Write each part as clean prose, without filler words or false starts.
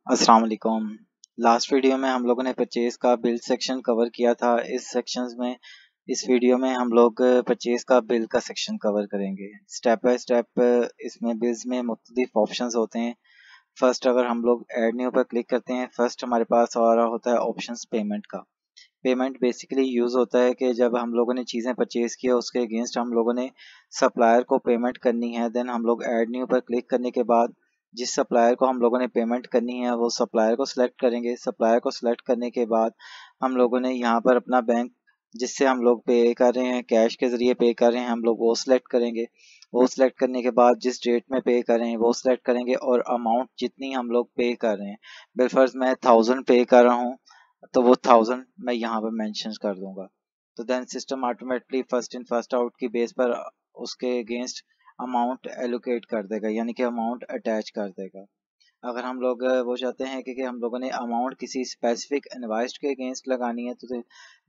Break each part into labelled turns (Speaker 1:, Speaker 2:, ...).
Speaker 1: अस्सलाम वालेकुम। Last video में हम लोगों ने परचेज का बिल सेक्शन कवर किया था। इस वीडियो में हम लोग परचेज का बिल का सेक्शन कवर करेंगे। स्टेप बाय स्टेप इसमें बिल्स में मुख्तलिफ ऑप्शंस होते हैं। फर्स्ट अगर हम लोग ऐड न्यू पर क्लिक करते हैं, फर्स्ट हमारे पास आ रहा होता है ऑप्शंस पेमेंट का। पेमेंट बेसिकली यूज़ होता है कि जब हम लोगों ने चीज़ें परचेज किया उसके अगेंस्ट हम लोगों ने सप्लायर को पेमेंट करनी है। देन हम लोग ऐड न्यू पर क्लिक करने के बाद जिस सप्लायर को हम लोगों ने पेमेंट करनी है वो सप्लायर को सिलेक्ट करेंगे। सप्लायर को सिलेक्ट करने के बाद हम लोगों ने यहाँ पर अपना बैंक जिससे हम लोग पे कर रहे हैं, कैश के ज़रिए पे कर रहे हैं, हम लोग वो सिलेक्ट करेंगे। वो सिलेक्ट करने के बाद जिस डेट में पे कर रहे हैं वो सिलेक्ट करेंगे और अमाउंट जितनी हम लोग पे कर रहे हैं। बिलफर्ज मैं 1000 पे कर रहा हूँ तो वो 1000 मैं यहाँ पर मेंशन कर दूंगा। तो then system automatically first in first out की बेस पर उसके अगेंस्ट अमाउंट एलोकेट कर देगा, यानी कि अमाउंट अटैच कर देगा। अगर हम लोग वो चाहते हैं कि हम लोगों ने अमाउंट किसी स्पेसिफिक इनवॉइस के अगेंस्ट लगानी है तो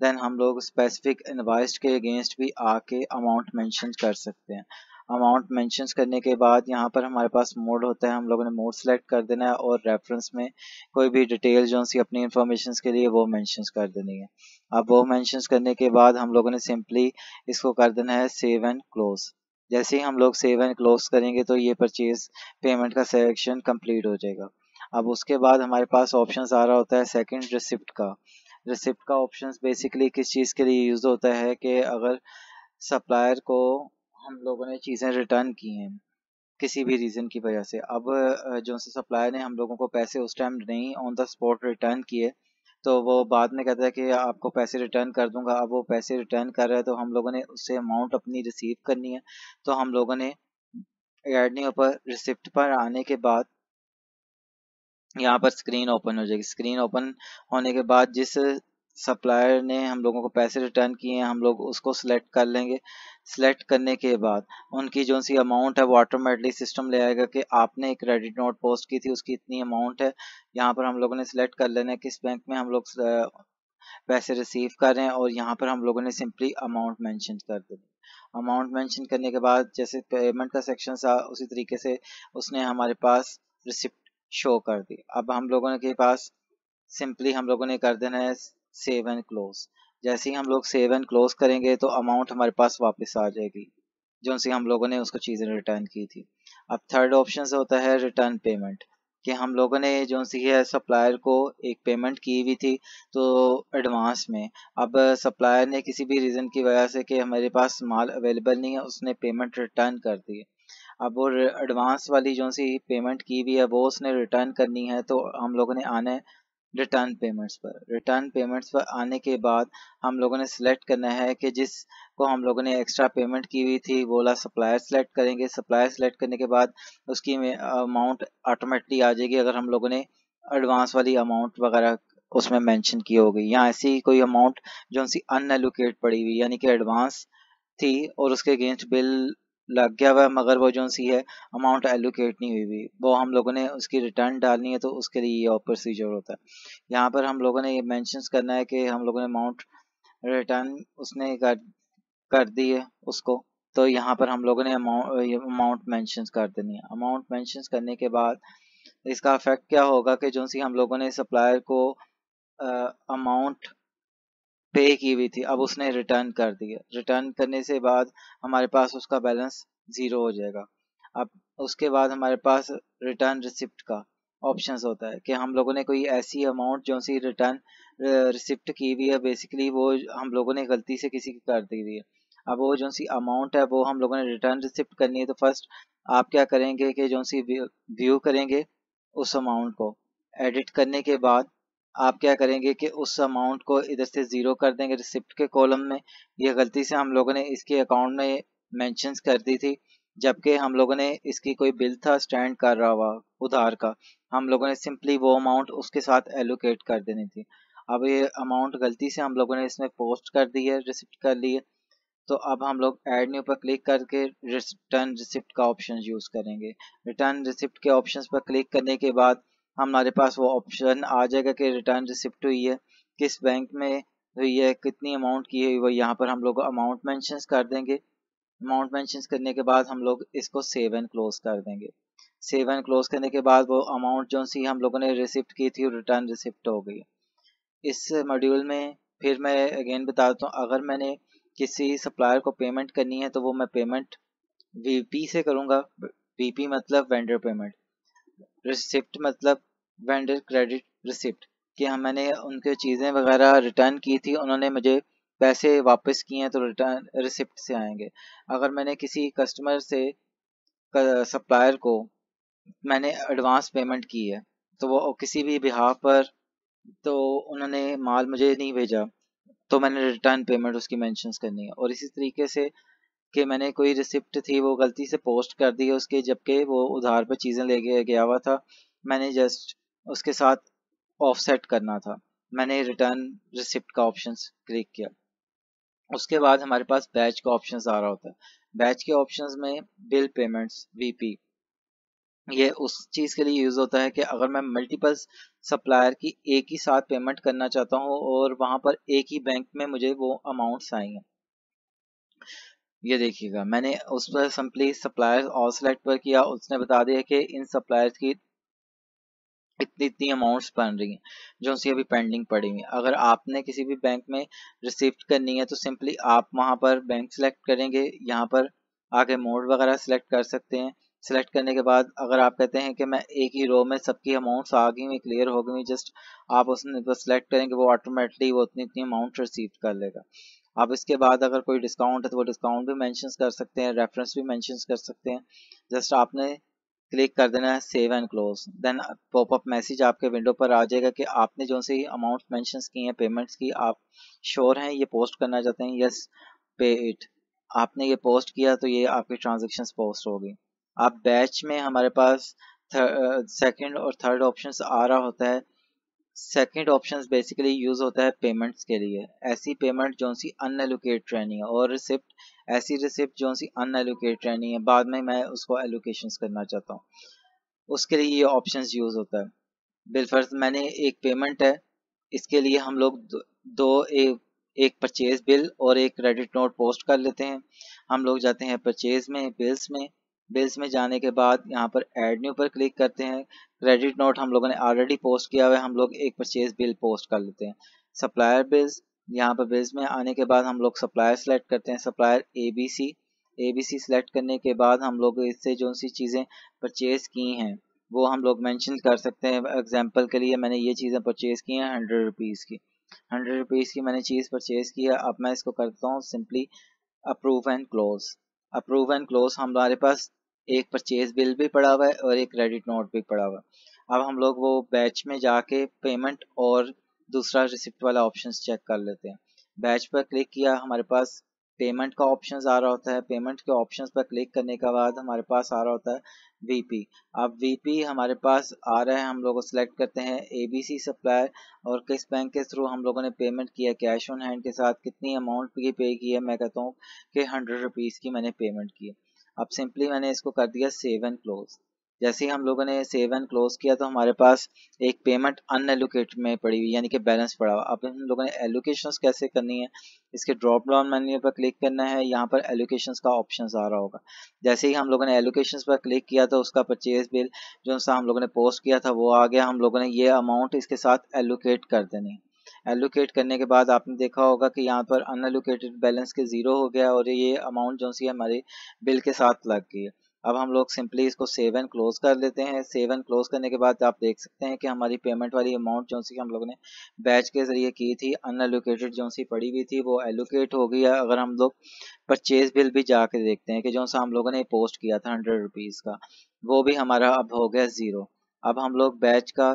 Speaker 1: देन हम लोग स्पेसिफिक इनवॉइस के अगेंस्ट भी आके अमाउंट मेंशन कर सकते हैं। अमाउंट मेंशन करने के बाद यहाँ पर हमारे पास मोड होता है, हम लोगों ने मोड सेलेक्ट कर देना है और रेफरेंस में कोई भी डिटेल जो सी अपनी इंफॉर्मेशन के लिए वो मेंशन कर देनी है। अब वो मेंशन करने के बाद हम लोगों ने सिंपली इसको कर देना है सेव एंड क्लोज। जैसे ही हम लोग सेव एंड क्लोज करेंगे तो ये परचेज पेमेंट का सिलेक्शन कंप्लीट हो जाएगा। अब उसके बाद हमारे पास ऑप्शंस आ रहा होता है सेकंड रिसिप्ट का। रिसिप्ट का ऑप्शंस बेसिकली किस चीज़ के लिए यूज़ होता है कि अगर सप्लायर को हम लोगों ने चीज़ें रिटर्न की हैं किसी भी रीज़न की वजह से, अब जो से सप्लायर ने हम लोगों को पैसे उस टाइम नहीं ऑन द स्पॉट रिटर्न किए तो वो बाद में कहता है कि आपको पैसे रिटर्न कर दूंगा। अब वो पैसे रिटर्न कर रहा है तो हम लोगों ने उससे अमाउंट अपनी रिसीव करनी है। तो हम लोगों ने एडनी पर रिसिप्ट पर आने के बाद यहाँ पर स्क्रीन ओपन हो जाएगी। स्क्रीन ओपन होने के बाद जिस सप्लायर ने हम लोगों को पैसे रिटर्न किए हैं हम लोग उसको सिलेक्ट कर लेंगे। सिलेक्ट करने के बाद उनकी जो सी अमाउंट है वो ऑटोमेटिकली सिस्टम ले आएगा कि आपने एक क्रेडिट नोट पोस्ट की थी उसकी इतनी अमाउंट है। यहाँ पर हम लोगों ने सिलेक्ट कर लेना है किस बैंक में हम लोग पैसे रिसीव कर रहे हैं और यहाँ पर हम लोगों ने सिंपली अमाउंट मेंशन कर देना। अमाउंट मेंशन करने के बाद जैसे पेमेंट का सेक्शन था उसी तरीके से उसने हमारे पास रिसिप्ट शो कर दी। अब हम लोगों के पास सिंपली हम लोगों ने कर देना है सेव एंड क्लोज। जैसे ही हम लोग सेव एंड क्लोज करेंगे तो अमाउंट हमारे पास वापस आ जाएगी जो सी हम लोगों ने उसको चीज़ें रिटर्न की थी। अब थर्ड ऑप्शन होता है रिटर्न पेमेंट कि हम लोगों ने जो सी है सप्लायर को एक पेमेंट की हुई थी तो एडवांस में। अब सप्लायर ने किसी भी रीज़न की वजह से कि हमारे पास माल अवेलेबल नहीं है उसने पेमेंट रिटर्न कर दी है। अब वो एडवांस वाली जो सी पेमेंट की हुई है वो उसने रिटर्न करनी है तो हम लोगों ने आना है रिटर्न पेमेंट्स पर। रिटर्न पेमेंट्स पर आने के बाद हम लोगों ने सिलेक्ट करना है कि जिस को हम लोगों ने एक्स्ट्रा पेमेंट की हुई थी वो वाला सप्लायर सेलेक्ट करेंगे। सप्लायर सेलेक्ट करने के बाद उसकी अमाउंट ऑटोमेटिकली आ जाएगी अगर हम लोगों ने एडवांस वाली अमाउंट वगैरह उसमें मेंशन की होगी। या ऐसी कोई अमाउंट जो सी अनएलोकेट पड़ी हुई यानी कि एडवांस थी और उसके अगेंस्ट बिल लग गया हुआ मगर वो जो सी है अमाउंट एलोकेट नहीं हुई हुई वो हम लोगों ने उसकी रिटर्न डालनी है तो उसके लिए ये प्रोसीजर होता है। यहाँ पर हम लोगों ने ये मेंशन करना है कि हम लोगों ने अमाउंट रिटर्न उसने कर दी है उसको। तो यहाँ पर हम लोगों ने अमाउंट मेंशन कर देनी है। अमाउंट मेंशन करने के बाद इसका इफेक्ट क्या होगा कि जो सी हम लोगों ने सप्लायर को अमाउंट पे की हुई थी अब उसने रिटर्न कर दिया। रिटर्न करने से बाद हमारे पास उसका बैलेंस ज़ीरो हो जाएगा। अब उसके बाद हमारे पास रिटर्न रिसिप्ट का ऑप्शंस होता है कि हम लोगों ने कोई ऐसी अमाउंट जो सी रिटर्न रिसिप्ट की हुई है बेसिकली वो हम लोगों ने गलती से किसी की कर दी हुई है। अब वो जो सी अमाउंट है वो हम लोगों ने रिटर्न रिसिप्ट करनी है तो फर्स्ट आप क्या करेंगे कि जो सी व्यू करेंगे उस अमाउंट को। एडिट करने के बाद आप क्या करेंगे कि उस अमाउंट को इधर से ज़ीरो कर देंगे रिसिप्ट के कॉलम में। ये गलती से हम लोगों ने इसके अकाउंट में मेंशन कर दी थी जबकि हम लोगों ने इसकी कोई बिल था स्टैंड कर रहा हुआ उधार का, हम लोगों ने सिंपली वो अमाउंट उसके साथ एलोकेट कर देनी थी। अब ये अमाउंट गलती से हम लोगों ने इसमें पोस्ट कर दी है, रिसिप्ट कर ली है। तो अब हम लोग ऐड न्यू पर क्लिक करके रिटर्न रिसिप्ट का ऑप्शन यूज़ करेंगे। रिटर्न रिसिप्ट के ऑप्शन पर क्लिक करने के बाद हमारे पास वो ऑप्शन आ जाएगा कि रिटर्न रिसिप्ट हुई है किस बैंक में हुई है कितनी अमाउंट की है वो यहाँ पर हम लोग अमाउंट मेंशन कर देंगे। अमाउंट मेंशन करने के बाद हम लोग इसको सेव एंड क्लोज कर देंगे। सेव एंड क्लोज करने के बाद वो अमाउंट जो सी हम लोगों ने रिसिप्ट की थी रिटर्न रिसिप्ट हो गई। इस मॉड्यूल में फिर मैं अगेन बता देता हूँ, अगर मैंने किसी सप्लायर को पेमेंट करनी है तो वो मैं पेमेंट वीपी से करूँगा। वीपी मतलब वेंडर पेमेंट, रिसिप्ट मतलब वेंडर क्रेडिट रिसिप्ट, कि हम मैंने उनके चीज़ें वगैरह रिटर्न की थी, उन्होंने मुझे पैसे वापस किए हैं तो रिटर्न रिसिप्ट से आएंगे। अगर मैंने किसी कस्टमर से सप्लायर को मैंने एडवांस पेमेंट की है तो वो किसी भी बिहाफ पर, तो उन्होंने माल मुझे नहीं भेजा तो मैंने रिटर्न पेमेंट उसकी मेंशंस करनी है। और इसी तरीके से कि मैंने कोई रिसिप्ट थी वो गलती से पोस्ट कर दी है उसके, जबकि वो उधार पर चीज़ें लेके गया हुआ था, मैंने जस्ट उसके साथ ऑफसेट करना था, मैंने रिटर्न रिसिप्ट का ऑप्शन क्लिक किया। उसके बाद हमारे पास बैच का ऑप्शन आ रहा होता है। बैच के ऑप्शंस में बिल पेमेंट्स वीपी, ये उस चीज़ के लिए यूज़ होता है कि अगर मैं मल्टीपल सप्लायर की एक ही साथ पेमेंट करना चाहता हूँ और वहाँ पर एक ही बैंक में मुझे वो अमाउंट्स आई हैं। ये देखिएगा मैंने उस पर सिंपली सप्लायर और सेलेक्ट पर किया, उसने बता दिया कि इन सप्लायर्स की इतनी इतनी अमाउंट्स बन रही हैं जो सी अभी पेंडिंग पड़ी हुई हैं। अगर आपने किसी भी बैंक में रिसिप्ट करनी है तो सिंपली आप वहाँ पर बैंक सेलेक्ट करेंगे, यहाँ पर आगे मोड वगैरह सेलेक्ट कर सकते हैं। सेलेक्ट करने के बाद अगर आप कहते हैं कि मैं एक ही रो में सबकी अमाउंट्स आ गई हुई क्लियर हो गई हुई, जस्ट आप उसने बस सेलेक्ट करेंगे, वो ऑटोमेटिकली वो उतनी इतनी अमाउंट रिसीव कर लेगा। आप इसके बाद अगर कोई डिस्काउंट है तो वो डिस्काउंट भी मेंशन कर सकते हैं, रेफरेंस भी मेंशन कर सकते हैं। जस्ट आपने क्लिक कर देना है save and close, then popup message आपके विंडो पर आ जाएगा कि आपने जो से अमाउंट मेंशन की हैं पेमेंट्स की, आप श्योर हैं ये पोस्ट करना चाहते हैं, यस पे इट। आपने ये पोस्ट किया तो ये आपकी ट्रांजेक्शन्स पोस्ट होगी। अब बैच में हमारे पास सेकंड और थर्ड ऑप्शंस आ रहा होता है। सेकंड ऑप्शन बेसिकली यूज होता है पेमेंट्स के लिए, ऐसी पेमेंट जो सी अनएलोकेट रहनी है, और रिसिप्ट ऐसी रिसिप्ट जो सी अनएलोकेट रहनी है, बाद में मैं उसको एलोकेशंस करना चाहता हूँ, उसके लिए ये ऑप्शंस यूज होता है। बिलफर्ज मैंने एक पेमेंट है, इसके लिए हम लोग एक परचेज बिल और एक क्रेडिट नोट पोस्ट कर लेते हैं। हम लोग जाते हैं परचेज में, बिल्स में जाने के बाद यहाँ पर ऐड न्यू पर क्लिक करते हैं। क्रेडिट नोट हम लोगों ने ऑलरेडी पोस्ट किया हुआ है, हम लोग एक परचेज बिल पोस्ट कर लेते हैं। सप्लायर बिल्स, यहाँ पर बिल्स में आने के बाद हम लोग सप्लायर सेलेक्ट करते हैं, सप्लायर एबीसी सेलेक्ट करने के बाद हम लोग इससे जो सी चीज़ें परचेज की हैं वो हम लोग मेंशन कर सकते हैं। एग्जांपल के लिए मैंने ये चीज़ें परचेज की हैं 100 रुपीज़ की, 100 रुपीज़ की मैंने चीज़ परचेज की है। अब मैं इसको करता हूँ simply approve and close. Approve and close हमारे पास एक परचेज बिल भी पड़ा हुआ है और एक क्रेडिट नोट भी पड़ा हुआ है। अब हम लोग वो बैच में जाके पेमेंट और दूसरा रिसिप्ट वाला ऑप्शन चेक कर लेते हैं। बैच पर क्लिक किया, हमारे पास पेमेंट का ऑप्शन आ रहा होता है। पेमेंट के ऑप्शन पर क्लिक करने के बाद हमारे पास आ रहा होता है वीपी। अब वीपी हमारे पास आ रहा है, हम लोग सेलेक्ट करते हैं एबीसी सप्लायर और किस बैंक के थ्रू हम लोगों ने पेमेंट किया, कैश ऑन हैंड के साथ कितनी अमाउंट की पे की है। मैं कहता हूँ कि 100 रुपीज़ की मैंने पेमेंट की है। अब सिंपली मैंने इसको कर दिया सेव एंड क्लोज। जैसे ही हम लोगों ने सेव एंड क्लोज किया तो हमारे पास एक पेमेंट अनएलोकेटेड में पड़ी हुई, यानी कि बैलेंस पड़ा हुआ। अब हम लोगों ने एलोकेशंस कैसे करनी है, इसके ड्रॉप डाउन मेन्यू पर क्लिक करना है, यहाँ पर एलोकेशंस का ऑप्शन आ रहा होगा। जैसे ही हम लोगों ने एलोकेशंस पर क्लिक किया तो उसका परचेज बिल जो सा हम लोगों ने पोस्ट किया था वो आ गया। हम लोगों ने ये अमाउंट इसके साथ एलोकेट कर देनी है। एलोकेट करने के बाद आपने देखा होगा कि यहाँ पर अनएलोकेटेड बैलेंस के जीरो हो गया और ये अमाउंट जो सी हमारे बिल के साथ लग गई है। अब हम लोग सिंपली इसको सेव एंड क्लोज कर लेते हैं। सेव एंड क्लोज करने के बाद आप देख सकते हैं कि हमारी पेमेंट वाली अमाउंट जो सी हम लोगों ने बैच के जरिए की थी अनएलोकेटेड जो सी पड़ी हुई थी वो एलोकेट हो गई है। अगर हम लोग परचेज बिल भी जाके देखते हैं कि जो सा हम लोगों ने पोस्ट किया था 100 रुपीज़ का, वो भी हमारा अब हो गया ज़ीरो। अब हम लोग बैच का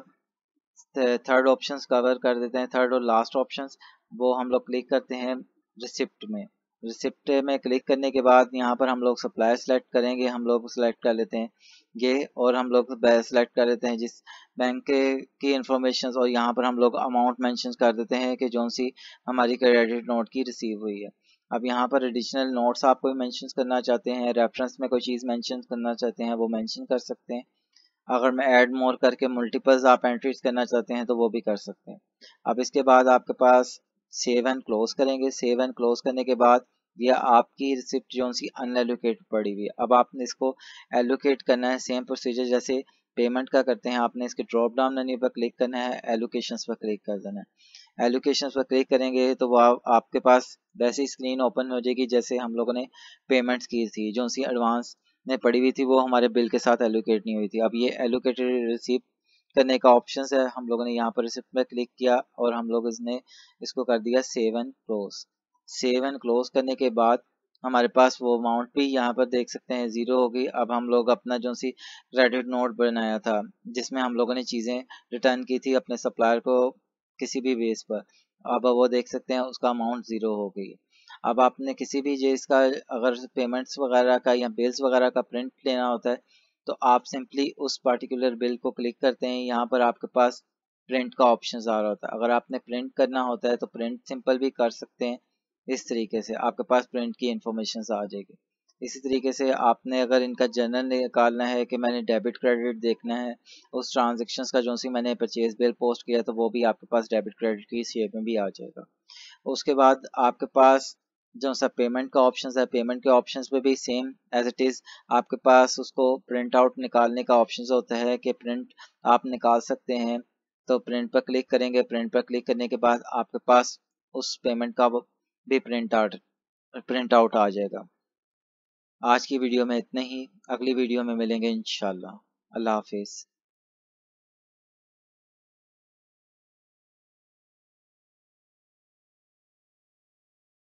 Speaker 1: थर्ड ऑप्शंस कवर कर देते हैं। थर्ड और लास्ट ऑप्शंस वो हम लोग क्लिक करते हैं रिसिप्ट में। रिसिप्ट में क्लिक करने के बाद यहाँ पर हम लोग सप्लायर सेलेक्ट करेंगे, हम लोग सेलेक्ट कर लेते हैं ये, और हम लोग सेलेक्ट कर लेते हैं जिस बैंक की इंफॉर्मेशन, और यहाँ पर हम लोग अमाउंट मेंशन कर देते हैं कि जो सी हमारी क्रेडिट नोट की रिसीव हुई है। अब यहाँ पर एडिशनल नोट्स आप कोई मेंशन करना चाहते हैं, रेफरेंस में कोई चीज़ मेंशन करना चाहते हैं वो मेंशन कर सकते हैं। अगर मैं ऐड मोर करके मल्टीपल्स आप एंट्रीज करना चाहते हैं तो वो भी कर सकते हैं। अब इसके बाद आपके पास सेव एंड क्लोज करेंगे। सेव एंड क्लोज करने के बाद या आपकी रिसिप्ट जो सी अनएलोकेटेड पड़ी हुई है। अब आपने इसको एलोकेट करना है, सेम प्रोसीजर जैसे पेमेंट का करते हैं। आपने इसके ड्रॉप डाउन मेन्यू पर क्लिक करना है, एलोकेशंस पर क्लिक कर देना है। एलोकेशंस पर क्लिक करेंगे तो वो आपके पास वैसी स्क्रीन ओपन हो जाएगी जैसे हम लोगों ने पेमेंट्स की थी, जो सी एडवांस में पड़ी हुई थी वो हमारे बिल के साथ एलोकेट नहीं हुई थी। अब ये एलोकेटेड रिसीव करने का ऑप्शन है, हम लोगों ने यहाँ पर रिसिप्ट पर क्लिक किया और हम लोग इसको कर दिया save and close. Save and close करने के बाद हमारे पास वो अमाउंट भी यहाँ पर देख सकते हैं जीरो होगी। अब हम लोग अपना जो सी क्रेडिट नोट बनाया था जिसमें हम लोगों ने चीज़ें रिटर्न की थी अपने सप्लायर को किसी भी बेस पर, अब वो देख सकते हैं उसका अमाउंट ज़ीरो हो गई। अब आपने किसी भी चीज़ का अगर पेमेंट्स वगैरह का या बिल्स वगैरह का प्रिंट लेना होता है तो आप सिंपली उस पर्टिकुलर बिल को क्लिक करते हैं, यहाँ पर आपके पास प्रिंट का ऑप्शन आ रहा होता है। अगर आपने प्रिंट करना होता है तो प्रिंट सिंपल भी कर सकते हैं, इस तरीके से आपके पास प्रिंट की इंफॉर्मेशन आ जाएगी। इसी तरीके से आपने अगर इनका जर्नल निकालना है कि मैंने डेबिट क्रेडिट देखना है उस ट्रांजेक्शन्स का, जो सी मैंने परचेज बिल पोस्ट किया तो वो भी आपके पास डेबिट क्रेडिट की शेप में भी आ जाएगा। उसके बाद आपके पास जो सा पेमेंट का ऑप्शन है, पेमेंट के ऑप्शंस पे भी सेम एज इट इज़ आपके पास उसको प्रिंट आउट निकालने का ऑप्शन होता है कि प्रिंट आप निकाल सकते हैं। तो प्रिंट पर क्लिक करेंगे, प्रिंट पर क्लिक करने के बाद आपके पास उस पेमेंट का भी प्रिंट आउट आ जाएगा। आज की वीडियो में इतने ही, अगली वीडियो में मिलेंगे इंशाल्लाह। अल्लाह हाफिज़।